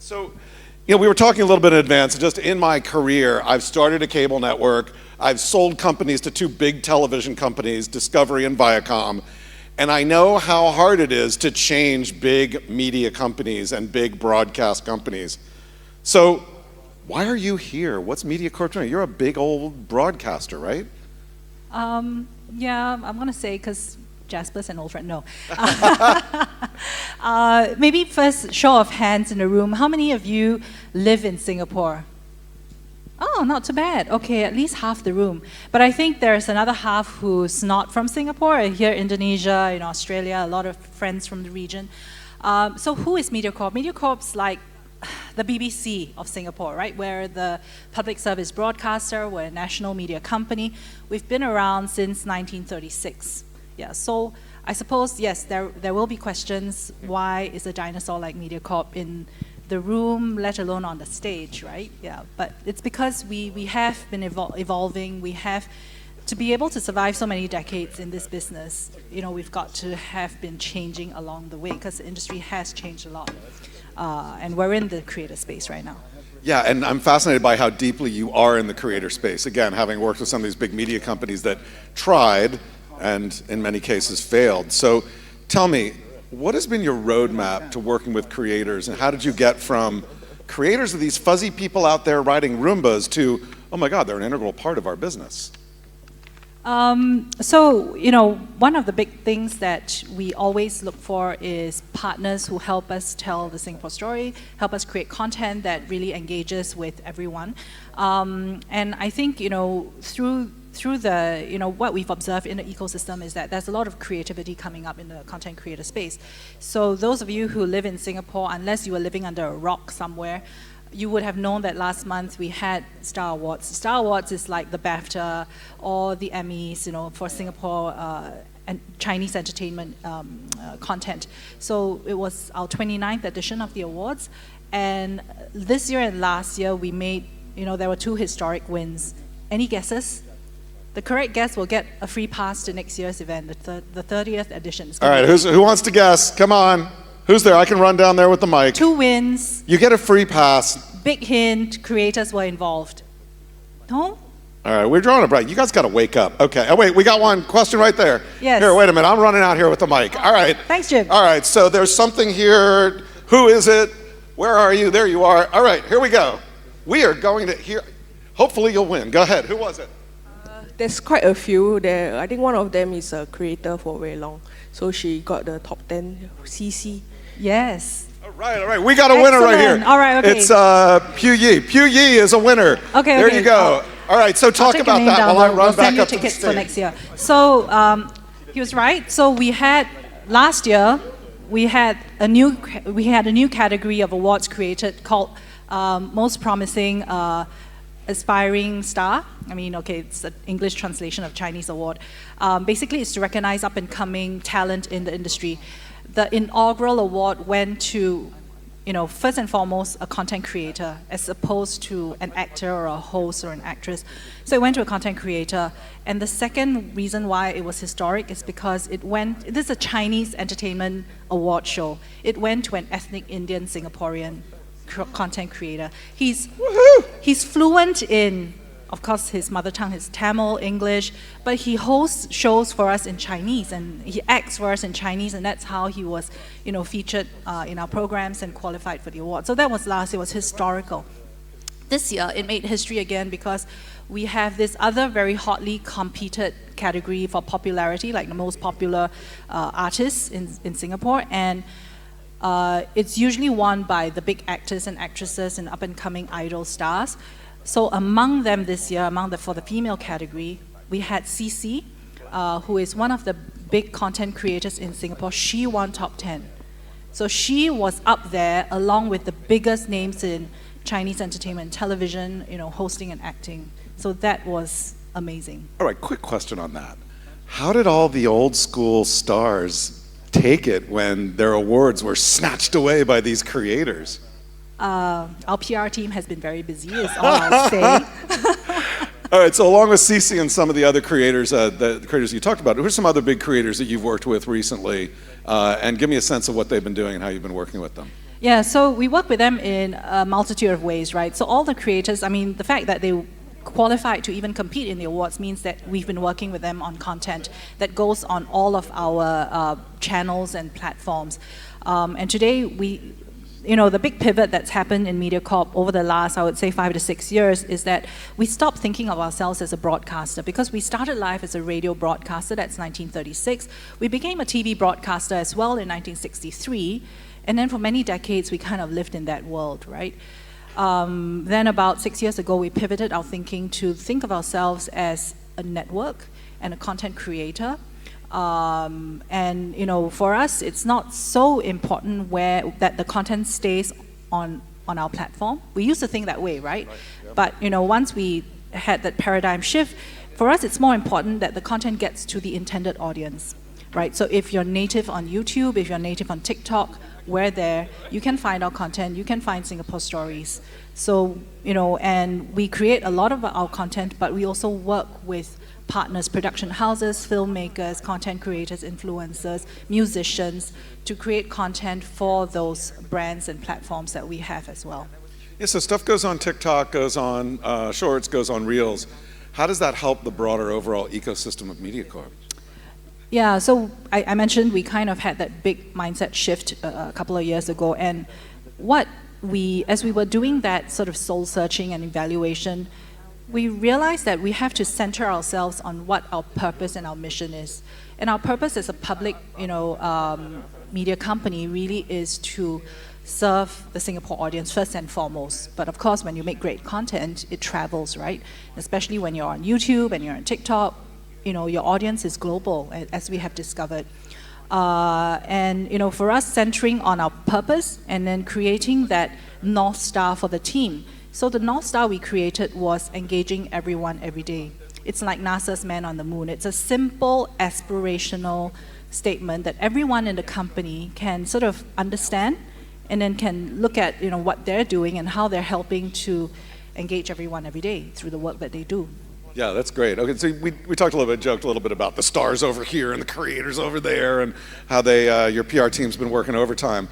So, we were talking a little bit in advance. Just in my career, I've started a cable network. I've sold companies to two big television companies, Discovery and Viacom. And I know how hard it is to change big media companies and big broadcast companies. So, why are you here? What's Mediacorp doing? You're a big old broadcaster, right? Yeah, I'm going to say because Jasper's an old friend. No. Maybe first, show of hands in the room. How many of you live in Singapore? Oh, not too bad. Okay, at least half the room. But I think there's another half who's not from Singapore. Here, Indonesia, Australia, a lot of friends from the region. So who is Mediacorp? Mediacorp's like the BBC of Singapore, right? We're the public service broadcaster. We're a national media company. We've been around since 1936. Yeah, so I suppose, yes, there will be questions. Why is a dinosaur like Mediacorp in the room, let alone on the stage, right? Yeah, but it's because we have been evolving. We have, to be able to survive so many decades in this business, we've got to have been changing along the way because the industry has changed a lot. And we're in the creator space right now. Yeah, and I'm fascinated by how deeply you are in the creator space. Again, having worked with some of these big media companies that tried and in many cases failed. So tell me, what has been your roadmap to working with creators, and how did you get from creators of these fuzzy people out there riding Roombas to, oh my God, they're an integral part of our business? So, one of the big things that we always look for is partners who help us tell the Singapore story, help us create content that really engages with everyone. And I think, through the, what we've observed in the ecosystem is that there's a lot of creativity coming up in the content creator space. So those of you who live in Singapore, unless you were living under a rock somewhere, you would have known that last month we had Star Awards. Star Awards is like the BAFTA or the Emmys, for Singapore and Chinese entertainment content. So it was our 29th edition of the awards. And this year and last year we made, there were two historic wins. Any guesses? The correct guess will get a free pass to next year's event, the 30th edition. All right, who wants to guess? Come on. Who's there? I can run down there with the mic. 2 wins. You get a free pass. Big hint, creators were involved. No? All right, we're drawing a break. You guys got to wake up. Okay. Oh, wait, we got one question right there. Yes. Here, wait a minute. I'm running out here with the mic. All right. Thanks, Jim. All right, so there's something here. Who is it? Where are you? There you are. All right, here we go. We are going to hear. Hopefully you'll win. Go ahead. Who was it? There's quite a few there. I think one of them is a creator for very long. So she got the top 10, CC. Yes. All right. We got a winner right here. All right, okay. It's Pu Yi. Pu Yi is a winner. Okay, there you go. All right, so talk about that while I run back up to the tickets stage. For next year. So he was right. So we had last year we had a new category of awards created called Most Promising Aspiring Star. I mean, okay, it's an English translation of Chinese award. Basically, it's to recognize up-and-coming talent in the industry. The inaugural award went to, first and foremost, a content creator, as opposed to an actor or a host or an actress. So it went to a content creator. And the second reason why it was historic is because this is a Chinese entertainment award show. It went to an ethnic Indian Singaporean content creator. He's fluent in, of course, his mother tongue is Tamil, English, but he hosts shows for us in Chinese and he acts for us in Chinese, and that's how he was, featured in our programs and qualified for the award. So that was last year. It was historical. This year, it made history again because we have this other very hotly competed category for popularity, like the most popular artists in Singapore, and it's usually won by the big actors and actresses and up-and-coming idol stars. So among them this year, for the female category, we had CC, who is one of the big content creators in Singapore. She won top 10. So she was up there along with the biggest names in Chinese entertainment, television, hosting and acting. So that was amazing. All right, quick question on that. How did all the old school stars take it when their awards were snatched away by these creators? Our PR team has been very busy, is all I'll say. All right, so along with CC and some of the other creators, the creators you talked about, who are some other big creators that you've worked with recently? And give me a sense of what they've been doing and how you've been working with them. Yeah, so we work with them in a multitude of ways, right? So all the creators, I mean, the fact that they qualified to even compete in the awards means that we've been working with them on content that goes on all of our channels and platforms. And today the big pivot that's happened in Mediacorp over the last, I would say, 5 to 6 years is that we stopped thinking of ourselves as a broadcaster because we started life as a radio broadcaster, that's 1936. We became a TV broadcaster as well in 1963, and then for many decades we kind of lived in that world, right? Then about 6 years ago we pivoted our thinking to think of ourselves as a network and a content creator. And for us, it's not so important that the content stays on our platform. We used to think that way, right? Yep. But once we had that paradigm shift, for us, it's more important that the content gets to the intended audience, right? So if you're native on YouTube, if you're native on TikTok, we're there. You can find our content. You can find Singapore stories. So and we create a lot of our content, but we also work with partners, production houses, filmmakers, content creators, influencers, musicians, to create content for those brands and platforms that we have as well. Yeah, so stuff goes on TikTok, goes on Shorts, goes on Reels. How does that help the broader overall ecosystem of Mediacorp? Yeah, so I mentioned we kind of had that big mindset shift a couple of years ago, and as we were doing that sort of soul searching and evaluation, we realized that we have to center ourselves on what our purpose and our mission is. And our purpose as a public, media company really is to serve the Singapore audience first and foremost. But of course, when you make great content, it travels, right? Especially when you're on YouTube and you're on TikTok, your audience is global, as we have discovered. And for us, centering on our purpose and then creating that North Star for the team. So the North Star we created was engaging everyone every day. It's like NASA's Man on the Moon. It's a simple, aspirational statement that everyone in the company can sort of understand and then can look at what they're doing and how they're helping to engage everyone every day through the work that they do. Yeah, that's great. Okay, so we talked joked a little bit about the stars over here and the creators over there and how your PR team's been working overtime.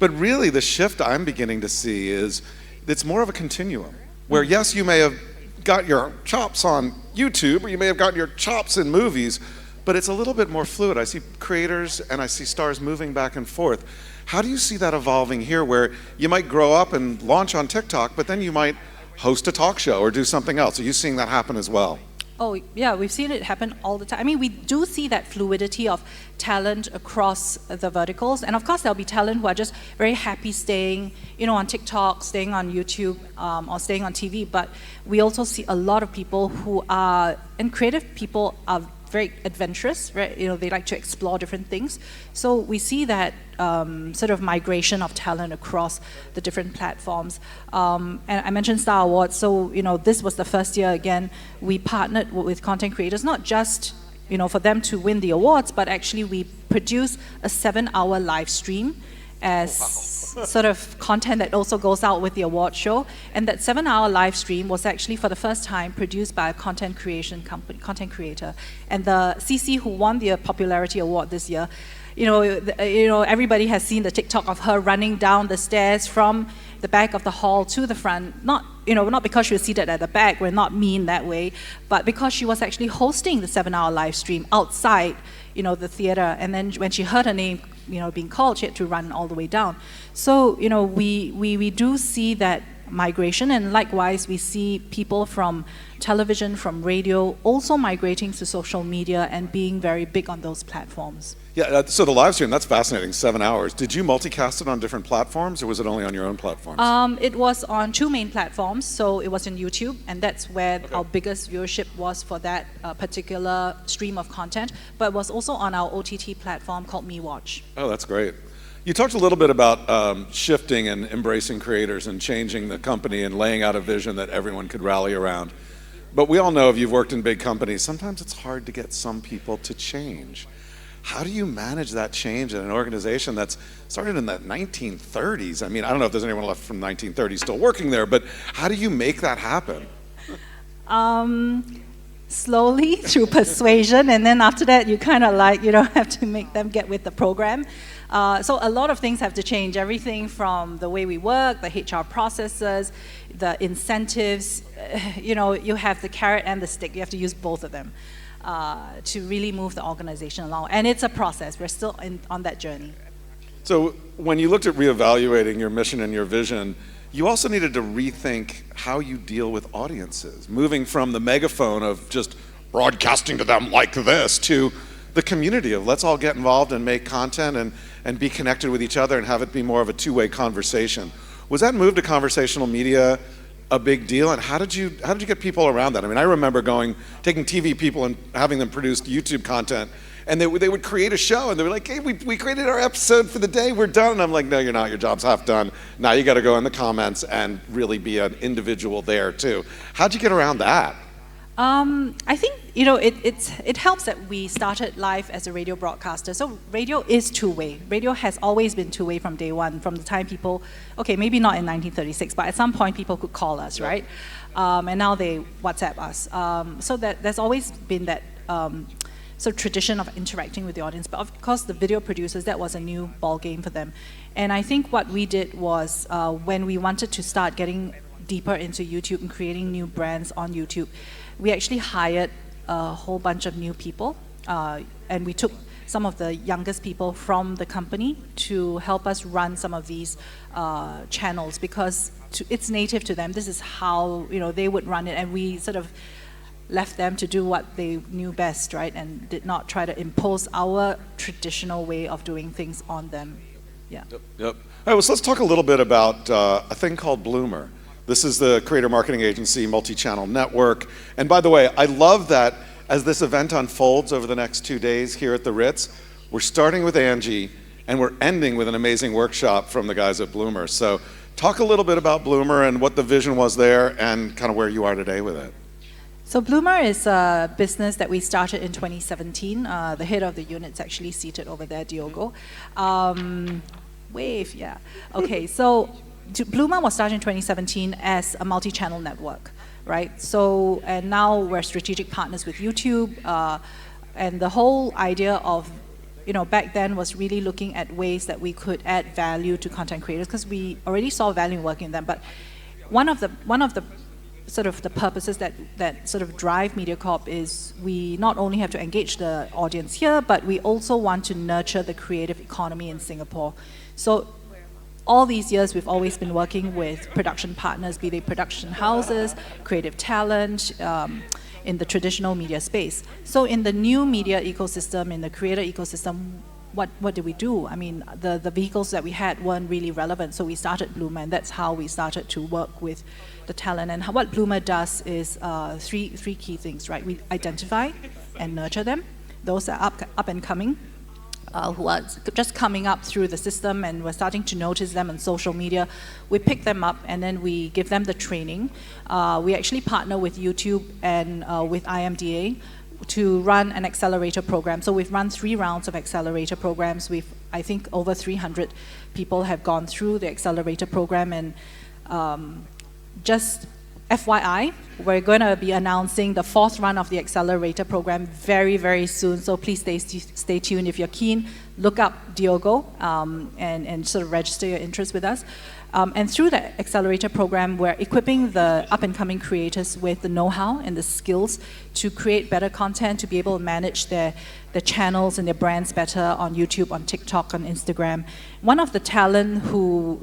But really the shift I'm beginning to see is it's more of a continuum where, yes, you may have got your chops on YouTube or you may have gotten your chops in movies, but it's a little bit more fluid. I see creators and I see stars moving back and forth. How do you see that evolving here where you might grow up and launch on TikTok, but then you might host a talk show or do something else? Are you seeing that happen as well? Oh, yeah, we've seen it happen all the time. I mean, we do see that fluidity of talent across the verticals. And of course, there'll be talent who are just very happy staying, on TikTok, staying on YouTube, or staying on TV. But we also see a lot of people and creative people are very adventurous, right? They like to explore different things. So we see that sort of migration of talent across the different platforms. And I mentioned Star Awards. So this was the first year again we partnered with content creators, not just for them to win the awards, but actually we produced a 7-hour live stream as sort of content that also goes out with the award show. And that 7-hour live stream was actually for the first time produced by a content creation company, content creator. And the CC who won the popularity award this year, everybody has seen the TikTok of her running down the stairs from the back of the hall to the front. Not because she was seated at the back, we're not mean that way, but because she was actually hosting the 7-hour live stream outside, the theater. And then when she heard her name, being called, she had to run all the way down. So, we do see that migration, and likewise we see people from television, from radio, also migrating to social media and being very big on those platforms. Yeah, so the live stream, that's fascinating, 7 hours. Did you multicast it on different platforms or was it only on your own platforms? It was on 2 main platforms, so it was in YouTube, and that's where our biggest viewership was for that particular stream of content, but it was also on our OTT platform called MeWatch. Oh, that's great. You talked a little bit about shifting and embracing creators and changing the company and laying out a vision that everyone could rally around. But we all know if you've worked in big companies, sometimes it's hard to get some people to change. How do you manage that change in an organization that's started in the 1930s? I mean, I don't know if there's anyone left from 1930s still working there, but how do you make that happen? slowly through persuasion, and then after that, you kind of like, have to make them get with the program. So a lot of things have to change, everything from the way we work, the HR processes, the incentives, you have the carrot and the stick, you have to use both of them to really move the organization along. And it's a process, we're still on that journey. So when you looked at reevaluating your mission and your vision, you also needed to rethink how you deal with audiences, moving from the megaphone of just broadcasting to them like this to the community of let's all get involved and make content and be connected with each other and have it be more of a two-way conversation. Was that move to conversational media a big deal, and how did you get people around that? I mean, I remember taking TV people and having them produce YouTube content, and they would create a show, and they were like, hey, we created our episode for the day, we're done. And I'm like, no, you're not, your job's half done. Now you gotta go in the comments and really be an individual there too. How'd you get around that? I think, it helps that we started live as a radio broadcaster. So radio is two-way. Radio has always been two-way from day one, from the time people, okay, maybe not in 1936, but at some point people could call us, right? And now they WhatsApp us. So there's always been that sort of tradition of interacting with the audience. But of course, the video producers, that was a new ball game for them. And I think what we did was when we wanted to start getting deeper into YouTube and creating new brands on YouTube, we actually hired a whole bunch of new people, and we took some of the youngest people from the company to help us run some of these channels, because it's native to them. This is how they would run it, and we sort of left them to do what they knew best, right? And did not try to impose our traditional way of doing things on them. Yeah. Yep. All right, well, so let's talk a little bit about a thing called Bloomr. This is the creator marketing agency, multi-channel network. And by the way, I love that as this event unfolds over the next 2 days here at the Ritz, we're starting with Angie and we're ending with an amazing workshop from the guys at Bloomr. So talk a little bit about Bloomr and what the vision was there and kind of where you are today with it. So Bloomr is a business that we started in 2017. The head of the unit's actually seated over there, Diogo. Wave, yeah. Okay, so Bloomr was started in 2017 as a multi-channel network, right? So, and now we're strategic partners with YouTube, and the whole idea of, back then was really looking at ways that we could add value to content creators, because we already saw value in working with them. But one of the sort of the purposes that sort of drive Mediacorp is we not only have to engage the audience here, but we also want to nurture the creative economy in Singapore. So all these years, we've always been working with production partners, be they production houses, creative talent, in the traditional media space. So in the new media ecosystem, in the creator ecosystem, what did we do? I mean, the vehicles that we had weren't really relevant, so we started Bloomr, and that's how we started to work with the talent. And what Bloomr does is three key things, right? We identify and nurture them. Those are up and coming, who are just coming up through the system, and we're starting to notice them on social media. We pick them up and then we give them the training. We actually partner with YouTube and with IMDA to run an accelerator program. So we've run 3 rounds of accelerator programs. I think over 300 people have gone through the accelerator program, and just FYI, we're going to be announcing the 4th run of the accelerator program very, very soon. So please stay tuned. If you're keen, look up Diogo and sort of register your interest with us. And through the accelerator program, we're equipping the up-and-coming creators with the know-how and the skills to create better content, to be able to manage their channels and their brands better on YouTube, on TikTok, on Instagram. One of the talent who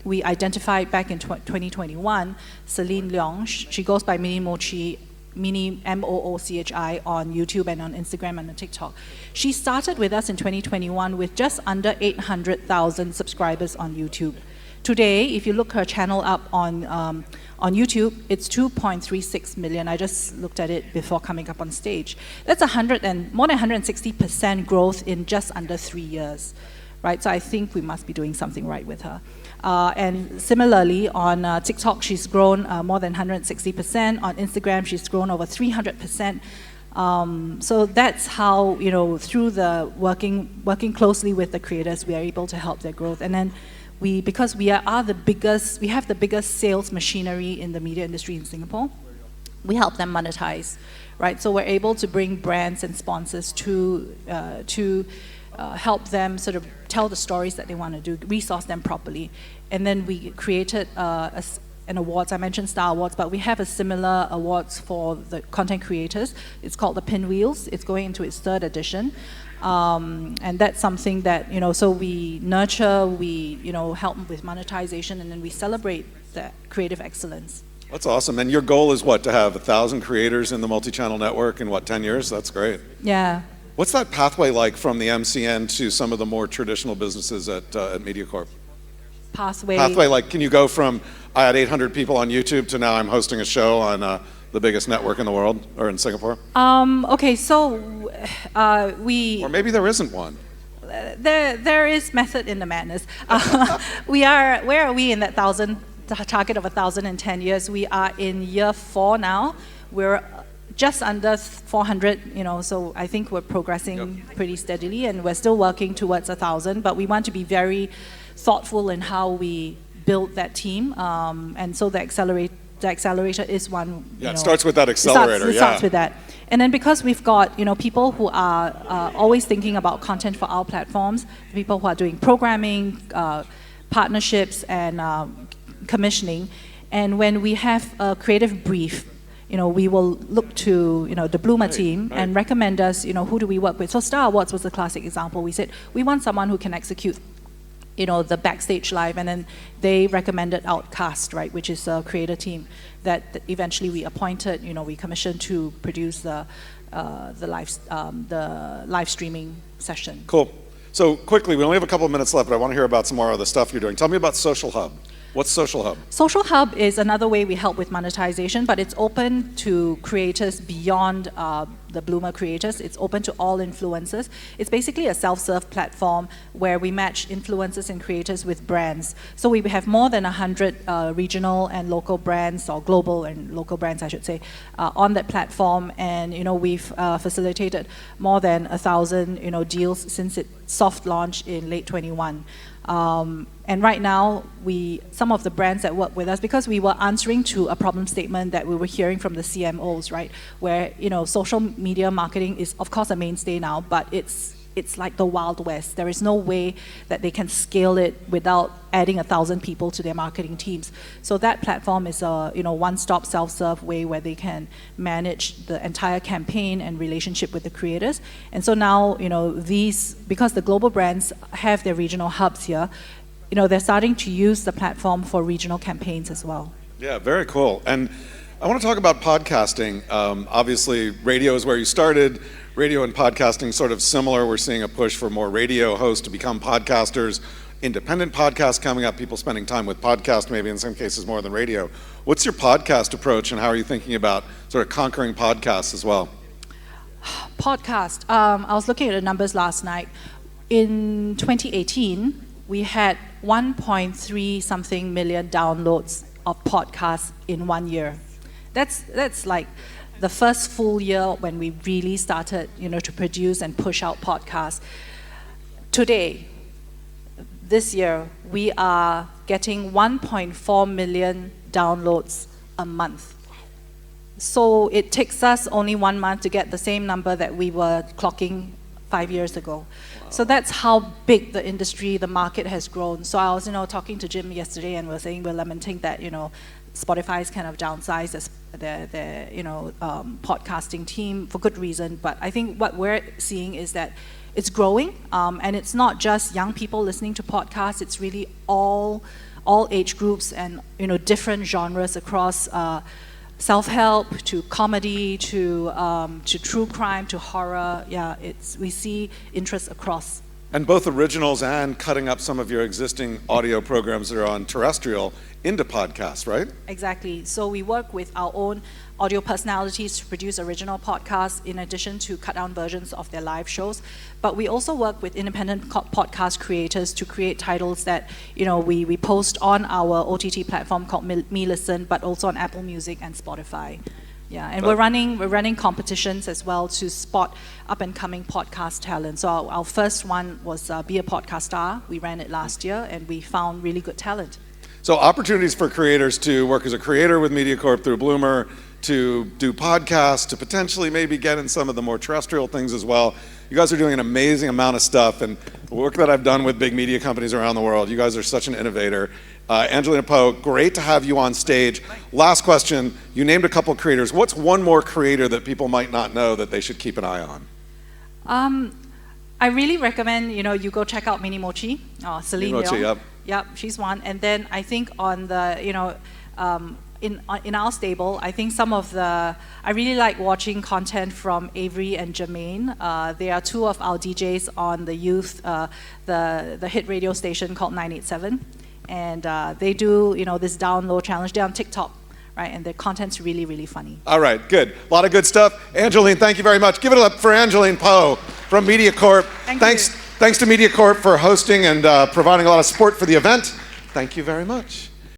we identified back in 2021, Celine Leong. She goes by Mini Mochi, Mini M-O-O-C-H-I on YouTube and on Instagram and on TikTok. She started with us in 2021 with just under 800,000 subscribers on YouTube. Today, if you look her channel up on YouTube, it's 2.36 million. I just looked at it before coming up on stage. That's more than 160% growth in just under 3 years, right? So I think we must be doing something right with her. And similarly, on TikTok, she's grown more than 160%. On Instagram, she's grown over 300%. So that's how, through the working closely with the creators, we are able to help their growth. And then because we have the biggest sales machinery in the media industry in Singapore, we help them monetize, right? So we're able to bring brands and sponsors to help them sort of tell the stories that they want to do, resource them properly. And then we created an awards. I mentioned Star Awards, but we have a similar awards for the content creators. It's called the Pinwheels. It's going into its 3rd edition. And that's something that, so we nurture, we, help with monetization, and then we celebrate that creative excellence. That's awesome. And your goal is what? To have 1,000 creators in the multi-channel network in 10 years? That's great. Yeah. What's that pathway like from the MCN to some of the more traditional businesses at Mediacorp? Pathway, like, can you go from, I had 800 people on YouTube to now I'm hosting a show on the biggest network in the world, or in Singapore? Okay, so Or maybe there isn't one. There is method in the madness. Where are we in that 1,000, target of 1,000 in 10 years? We are in year 4 now. We're just under 400, so I think we're progressing pretty steadily, and we're still working towards 1,000, but we want to be very thoughtful in how we build that team, and so the accelerator is one. Yeah, it starts with that accelerator. It starts with that. And then because we've got people who are always thinking about content for our platforms, people who are doing programming, partnerships, and commissioning, and when we have a creative brief, we will look to the Bloomr team and recommend us who do we work with. So Star Awards was a classic example. We said we want someone who can execute the backstage live, and then they recommended Outcast, right, which is a creator team that eventually we appointed. We commissioned to produce the live streaming session. Cool. So quickly, we only have a couple of minutes left, but I want to hear about some more of the stuff you're doing. Tell me about Social Hub. What's Social Hub? Social Hub is another way we help with monetization, but it's open to creators beyond the Bloomr creators. It's open to all influencers. It's basically a self-serve platform where we match influencers and creators with brands. So we have more than 100 regional and local brands, or global and local brands, I should say, on that platform. And we've facilitated more than 1,000 deals since it soft launched in late 21. And right now, some of the brands that work with us, because we were answering to a problem statement that we were hearing from the CMOs, right, where social media marketing is of course a mainstay now, but it's like the Wild West. There is no way that they can scale it without adding 1,000 people to their marketing teams. So that platform is a one-stop self-serve way where they can manage the entire campaign and relationship with the creators. And so now because the global brands have their regional hubs here, they're starting to use the platform for regional campaigns as well. Yeah, very cool. And I want to talk about podcasting. Obviously, radio is where you started. Radio and podcasting sort of similar. We're seeing a push for more radio hosts to become podcasters. Independent podcasts coming up, people spending time with podcasts, maybe in some cases more than radio. What's your podcast approach, and how are you thinking about sort of conquering podcasts as well? Podcast. I was looking at the numbers last night. In 2018, we had 1.3 something million downloads of podcasts in 1 year. That's like the first full year when we really started, to produce and push out podcasts. Today, this year, we are getting 1.4 million downloads a month. So it takes us only 1 month to get the same number that we were clocking 5 years ago. Wow. So that's how big the industry, the market has grown. So I was, talking to Jim yesterday, and we're lamenting that, Spotify's kind of downsized their podcasting team for good reason. But I think what we're seeing is that it's growing, and it's not just young people listening to podcasts. It's really all age groups and different genres across self-help to comedy to true crime to horror. Yeah, we see interest across. And both originals and cutting up some of your existing audio programs that are on terrestrial into podcasts, right? Exactly. So we work with our own audio personalities to produce original podcasts in addition to cut-down versions of their live shows. But we also work with independent podcast creators to create titles that we post on our OTT platform called Me Listen, but also on Apple Music and Spotify. Yeah, and we're running competitions as well to spot up-and-coming podcast talent. So our first one was Be a Podcast Star. We ran it last year, and we found really good talent. So opportunities for creators to work as a creator with Mediacorp through Bloomr, to do podcasts, to potentially maybe get in some of the more terrestrial things as well. You guys are doing an amazing amount of stuff, and the work that I've done with big media companies around the world, you guys are such an innovator. Angeline and Poe, great to have you on stage. Last question, you named a couple creators. What's one more creator that people might not know that they should keep an eye on? I really recommend, you go check out Mini Mochi, Celine Mochi, Leong. yep. Yep, she's one. And then I think on the, in our stable, I think I really like watching content from Avery and Jermaine. They are two of our DJs on the youth, the hit radio station called 987. And they do, this download challenge. They're on TikTok, right? And their content's really, really funny. All right, good. A lot of good stuff. Angeline, thank you very much. Give it up for Angeline Poe from Mediacorp. Thanks to Mediacorp for hosting and providing a lot of support for the event. Thank you very much.